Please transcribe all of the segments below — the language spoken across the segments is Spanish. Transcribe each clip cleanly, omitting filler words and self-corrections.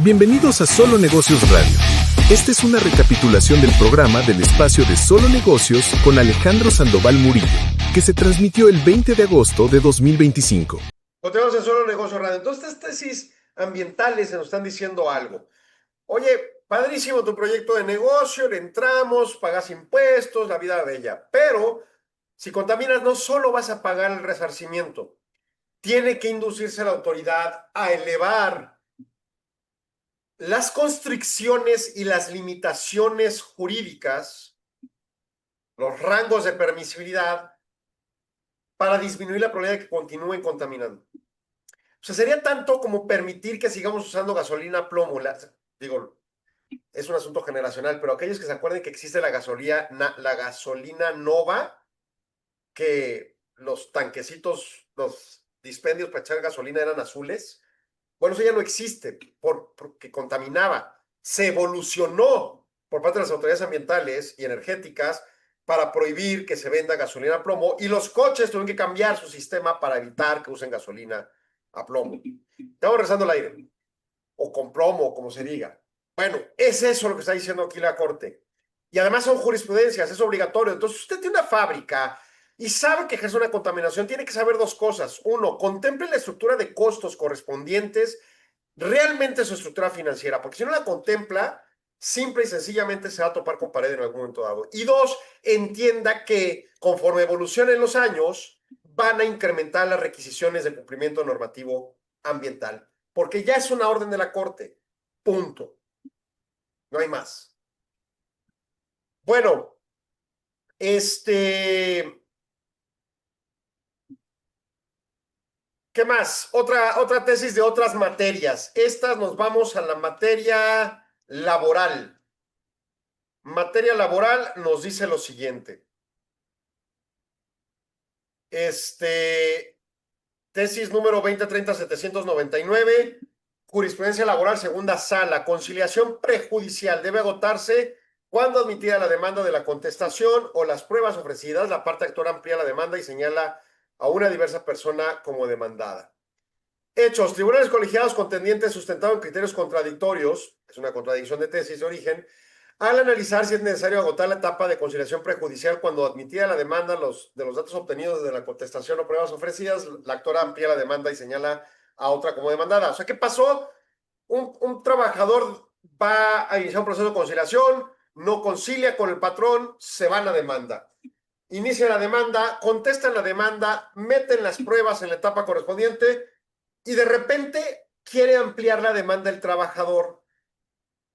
Bienvenidos a Solo Negocios Radio. Esta es una recapitulación del programa del espacio de Solo Negocios con Alejandro Sandoval Murillo, que se transmitió el 20 de agosto de 2025. Continuamos en Solo Negocios Radio. Entonces, estas tesis ambientales se nos están diciendo algo. Oye, padrísimo tu proyecto de negocio, le entramos, pagas impuestos, la vida bella. Pero si contaminas, no solo vas a pagar el resarcimiento, tiene que inducirse la autoridad a elevar las constricciones y las limitaciones jurídicas, los rangos de permisibilidad, para disminuir la probabilidad de que continúen contaminando. O sea, sería tanto como permitir que sigamos usando gasolina plomo. Digo, es un asunto generacional, pero aquellos que se acuerden que existe la gasolina Nova, que los tanquecitos, los dispendios para echar gasolina eran azules. Bueno, eso ya no existe porque contaminaba. Se evolucionó por parte de las autoridades ambientales y energéticas para prohibir que se venda gasolina a plomo, y los coches tuvieron que cambiar su sistema para evitar que usen gasolina a plomo. Estamos regresando al aire, o con plomo, como se diga. Bueno, es eso lo que está diciendo aquí la Corte. Y además son jurisprudencias, es obligatorio. Entonces, usted tiene una fábrica y sabe que ejerce una contaminación, tiene que saber dos cosas. Uno, contemple la estructura de costos correspondientes, realmente su estructura financiera, porque si no la contempla, simple y sencillamente se va a topar con pared en algún momento dado. Y dos, entienda que conforme evolucionen los años, van a incrementar las requisiciones de cumplimiento normativo ambiental, porque ya es una orden de la Corte. Punto. No hay más. Bueno, ¿qué más? Otra tesis de otras materias. Estas nos vamos a la materia laboral. Materia laboral nos dice lo siguiente. Tesis número 2030-799, jurisprudencia laboral, segunda sala. Conciliación prejudicial debe agotarse cuando admitida la demanda de la contestación o las pruebas ofrecidas, la parte actora amplía la demanda y señala a una diversa persona como demandada. Hechos. Tribunales colegiados contendientes sustentados en criterios contradictorios, es una contradicción de tesis de origen, al analizar si es necesario agotar la etapa de conciliación prejudicial cuando admitida la demanda de los datos obtenidos de la contestación o pruebas ofrecidas, la actora amplía la demanda y señala a otra como demandada. O sea, ¿qué pasó? Un trabajador va a iniciar un proceso de conciliación, no concilia con el patrón, se va a la demanda. Inicia la demanda, contestan la demanda, meten las pruebas en la etapa correspondiente y de repente quiere ampliar la demanda el trabajador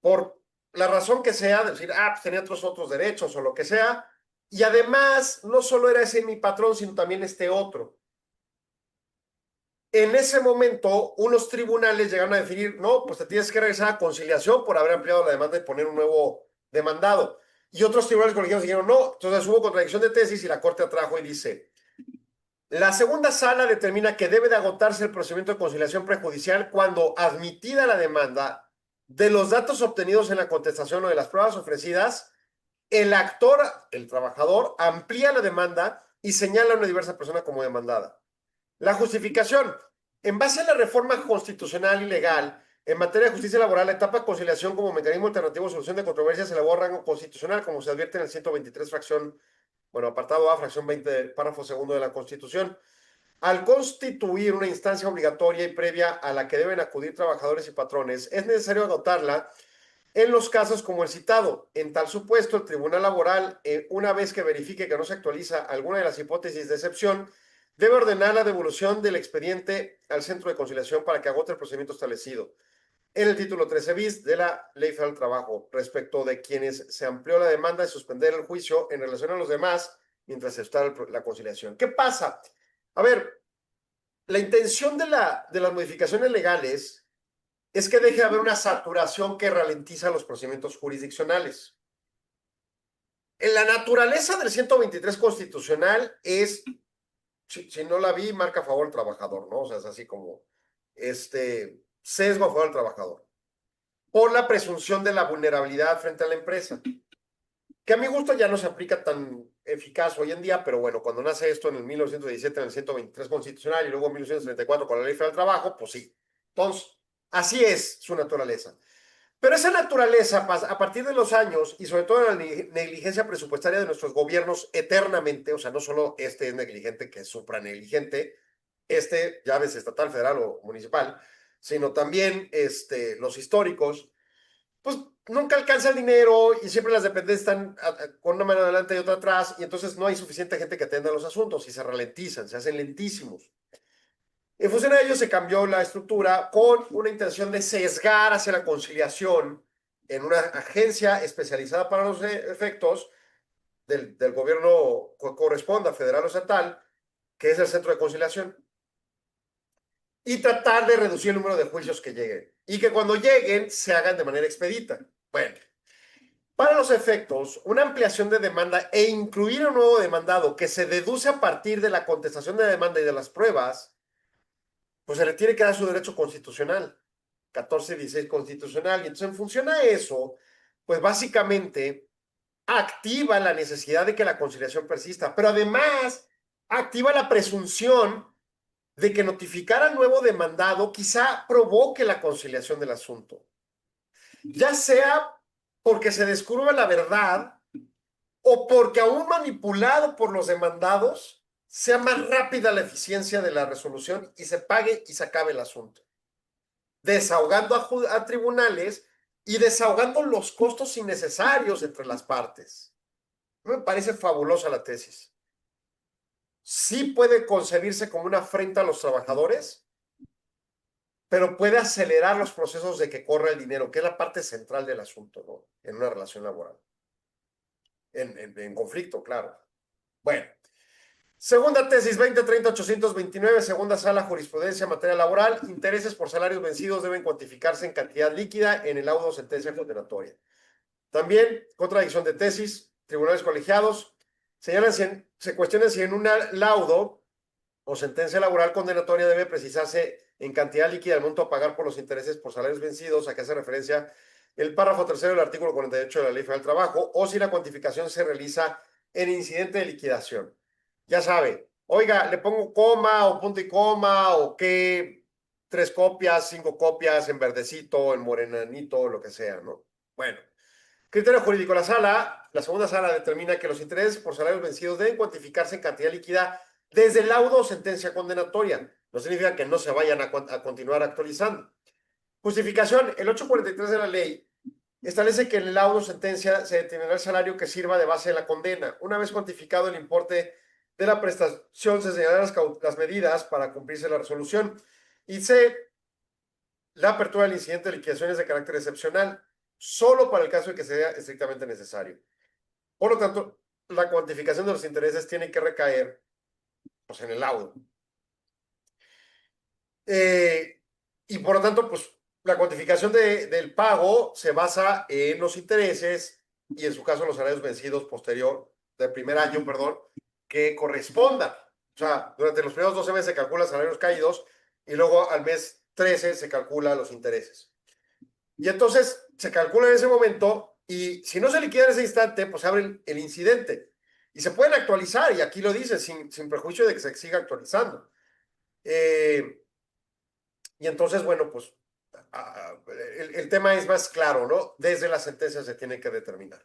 por la razón que sea, decir, pues tenía otros derechos o lo que sea, y además no solo era ese mi patrón, sino también este otro. En ese momento, unos tribunales llegaron a definir, no, pues te tienes que regresar a conciliación por haber ampliado la demanda y poner un nuevo demandado. Y otros tribunales colegiados dijeron, no, entonces hubo contradicción de tesis y la Corte atrajo y dice, la segunda sala determina que debe de agotarse el procedimiento de conciliación prejudicial cuando, admitida la demanda, de los datos obtenidos en la contestación o de las pruebas ofrecidas, el actor, el trabajador, amplía la demanda y señala a una diversa persona como demandada. La justificación. En base a la reforma constitucional y legal en materia de justicia laboral, la etapa de conciliación como mecanismo alternativo de solución de controversias se elevó a rango constitucional, como se advierte en el 123, apartado A, fracción 20, párrafo segundo de la Constitución. Al constituir una instancia obligatoria y previa a la que deben acudir trabajadores y patrones, es necesario agotarla en los casos como el citado. En tal supuesto, el Tribunal Laboral, una vez que verifique que no se actualiza alguna de las hipótesis de excepción, debe ordenar la devolución del expediente al centro de conciliación para que agote el procedimiento establecido en el título 13 bis de la Ley Federal del Trabajo, respecto de quienes se amplió la demanda de suspender el juicio en relación a los demás mientras se está la conciliación. ¿Qué pasa? A ver, la intención de las modificaciones legales es que deje de haber una saturación que ralentiza los procedimientos jurisdiccionales. En la naturaleza del 123 constitucional es, si no la vi, marca a favor del trabajador, ¿no? O sea, es así como sesgo a favor del trabajador, por la presunción de la vulnerabilidad frente a la empresa, que a mi gusto ya no se aplica tan eficaz hoy en día, pero bueno, cuando nace esto en el 1917, en el 123 constitucional, y luego en 1934 con la Ley Federal del Trabajo, pues sí. Entonces, Así es su naturaleza. Pero esa naturaleza, a partir de los años, y sobre todo la negligencia presupuestaria de nuestros gobiernos eternamente, o sea, no solo este es negligente, que es supranegligente, ya ves, estatal, federal o municipal, sino también los históricos, pues nunca alcanza el dinero y siempre las dependencias están con una mano adelante y otra atrás, y entonces no hay suficiente gente que atienda los asuntos y se ralentizan, se hacen lentísimos. En función de ello se cambió la estructura con una intención de sesgar hacia la conciliación en una agencia especializada para los efectos del gobierno que corresponda, federal o estatal, que es el Centro de Conciliación, y tratar de reducir el número de juicios que lleguen y que cuando lleguen se hagan de manera expedita. Bueno, para los efectos, una ampliación de demanda e incluir un nuevo demandado que se deduce a partir de la contestación de demanda y de las pruebas, pues se le tiene que dar su derecho constitucional, 1416 constitucional. Y entonces, en función a eso, pues básicamente activa la necesidad de que la conciliación persista, pero además activa la presunción de que notificar al nuevo demandado quizá provoque la conciliación del asunto, ya sea porque se descubra la verdad o porque aún manipulado por los demandados sea más rápida la eficiencia de la resolución y se pague y se acabe el asunto, desahogando a tribunales y desahogando los costos innecesarios entre las partes. Me parece fabulosa la tesis. Sí puede concebirse como una afrenta a los trabajadores, pero puede acelerar los procesos de que corra el dinero, que es la parte central del asunto, ¿no? En una relación laboral. En conflicto, claro. Bueno. Segunda tesis, 2030-829, segunda sala, jurisprudencia, materia laboral. Intereses por salarios vencidos deben cuantificarse en cantidad líquida en el laudo o sentencia condenatoria. También, contradicción de tesis, tribunales colegiados señalan se cuestiona si en un laudo o sentencia laboral condenatoria debe precisarse en cantidad líquida el monto a pagar por los intereses por salarios vencidos, a que hace referencia el párrafo tercero del artículo 48 de la Ley Federal del Trabajo, o si la cuantificación se realiza en incidente de liquidación. Ya sabe, oiga, le pongo coma o punto y coma o qué, 3 copias, 5 copias en verdecito, en morenanito, lo que sea, ¿no? Bueno, criterio jurídico. La segunda sala determina que los intereses por salarios vencidos deben cuantificarse en cantidad líquida desde el laudo o sentencia condenatoria. No significa que no se vayan a continuar actualizando. Justificación. El 843 de la ley establece que en el laudo o sentencia se determinará el salario que sirva de base de la condena. Una vez cuantificado el importe de la prestación, se señalarán las medidas para cumplirse la resolución. Y C, la apertura del incidente de liquidación es de carácter excepcional, solo para el caso de que sea estrictamente necesario. Por lo tanto, la cuantificación de los intereses tiene que recaer pues, en el laudo. Y por lo tanto, pues la cuantificación del pago se basa en los intereses y en su caso los salarios vencidos posterior, del primer año, perdón, que corresponda. O sea, durante los primeros 12 meses se calcula salarios caídos y luego al mes 13 se calcula los intereses. Y entonces se calcula en ese momento y si no se liquida en ese instante, pues se abre el incidente. Y se pueden actualizar, y aquí lo dice, sin prejuicio de que se siga actualizando. Y entonces, bueno, pues el tema es más claro, ¿no? Desde la sentencia se tiene que determinar.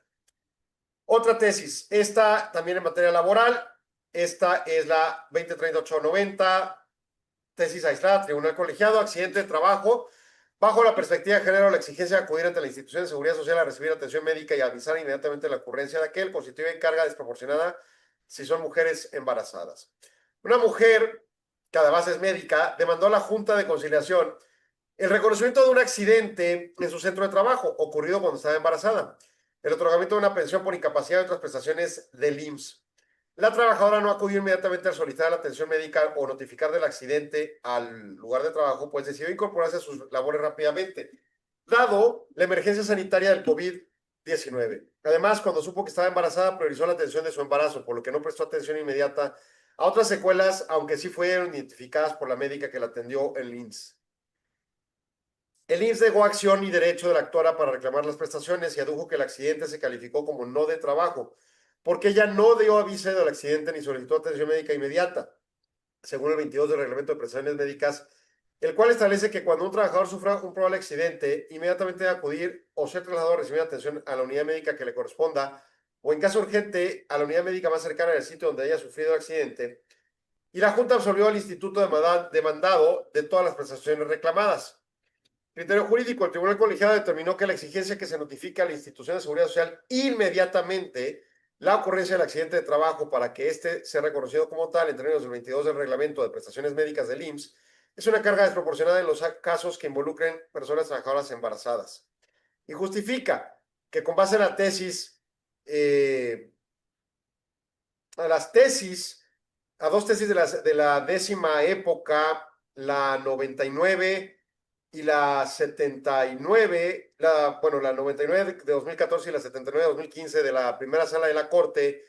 Otra tesis, esta también en materia laboral, esta es la 203890, tesis aislada, tribunal colegiado, accidente de trabajo. Bajo la perspectiva de género, la exigencia de acudir ante la institución de seguridad social a recibir atención médica y avisar inmediatamente la ocurrencia de aquel constituye carga desproporcionada si son mujeres embarazadas. Una mujer que además es médica demandó a la Junta de Conciliación el reconocimiento de un accidente en su centro de trabajo ocurrido cuando estaba embarazada, el otorgamiento de una pensión por incapacidad y otras prestaciones del IMSS. La trabajadora no acudió inmediatamente al solicitar la atención médica o notificar del accidente al lugar de trabajo, pues decidió incorporarse a sus labores rápidamente, dado la emergencia sanitaria del COVID-19. Además, cuando supo que estaba embarazada, priorizó la atención de su embarazo, por lo que no prestó atención inmediata a otras secuelas, aunque sí fueron identificadas por la médica que la atendió en el IMSS. El IMSS negó acción y derecho de la actora para reclamar las prestaciones y adujo que el accidente se calificó como no de trabajo, porque ella no dio aviso del accidente ni solicitó atención médica inmediata, según el 22 del Reglamento de Prestaciones Médicas el cual establece que cuando un trabajador sufra un probable accidente, inmediatamente debe acudir o ser trasladado a recibir atención a la unidad médica que le corresponda, o en caso urgente, a la unidad médica más cercana del sitio donde haya sufrido el accidente. Y la Junta absolvió al instituto demandado de todas las prestaciones reclamadas. Criterio jurídico: el Tribunal Colegiado determinó que la exigencia que se notifique a la institución de seguridad social inmediatamente la ocurrencia del accidente de trabajo para que éste sea reconocido como tal en términos del 22 del reglamento de prestaciones médicas del IMSS es una carga desproporcionada en los casos que involucren personas trabajadoras embarazadas. Y justifica que con base en la tesis, a dos tesis de la 10ª época, la 99 y la 79, la 99 de 2014 y la 79 de 2015 de la primera sala de la Corte,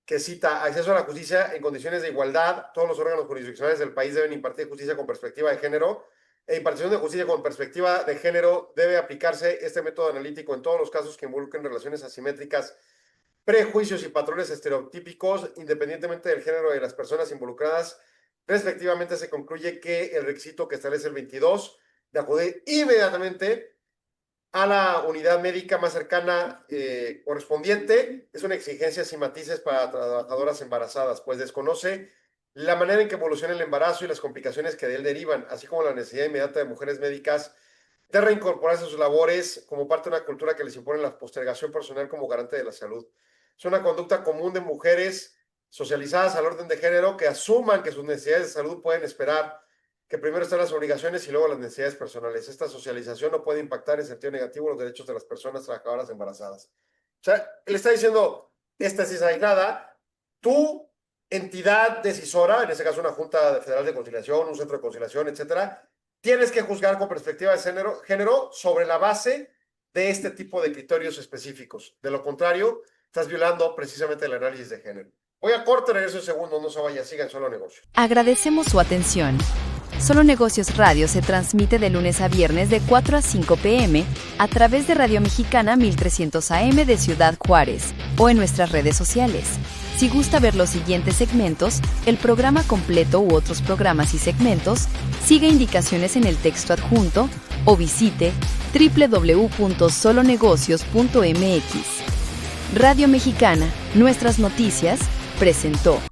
que cita: acceso a la justicia en condiciones de igualdad. Todos los órganos jurisdiccionales del país deben impartir justicia con perspectiva de género. Impartición de justicia con perspectiva de género debe aplicarse este método analítico en todos los casos que involucren relaciones asimétricas, prejuicios y patrones estereotípicos, independientemente del género de las personas involucradas. Respectivamente, se concluye que el requisito que establece el 22 de acudir inmediatamente a la unidad médica más cercana correspondiente es una exigencia sin matices para trabajadoras embarazadas, pues desconoce la manera en que evoluciona el embarazo y las complicaciones que de él derivan, así como la necesidad inmediata de mujeres médicas de reincorporarse a sus labores como parte de una cultura que les impone la postergación personal como garante de la salud. Es una conducta común de mujeres socializadas al orden de género que asuman que sus necesidades de salud pueden esperar, que primero están las obligaciones y luego las necesidades personales. Esta socialización no puede impactar en sentido negativo los derechos de las personas trabajadoras embarazadas. O sea, él está diciendo, esta es aislada, tu entidad decisora, en este caso una Junta Federal de Conciliación, un centro de conciliación, etcétera, tienes que juzgar con perspectiva de género sobre la base de este tipo de criterios específicos. De lo contrario, estás violando precisamente el análisis de género. Voy a corte, regreso en segundos, no se vaya, sigan Solo Negocios. Agradecemos su atención. Solo Negocios Radio se transmite de lunes a viernes de 4 a 5 p.m. a través de Radio Mexicana 1300 AM de Ciudad Juárez o en nuestras redes sociales. Si gusta ver los siguientes segmentos, el programa completo u otros programas y segmentos, siga indicaciones en el texto adjunto o visite www.solonegocios.mx. Radio Mexicana, nuestras noticias, presentó.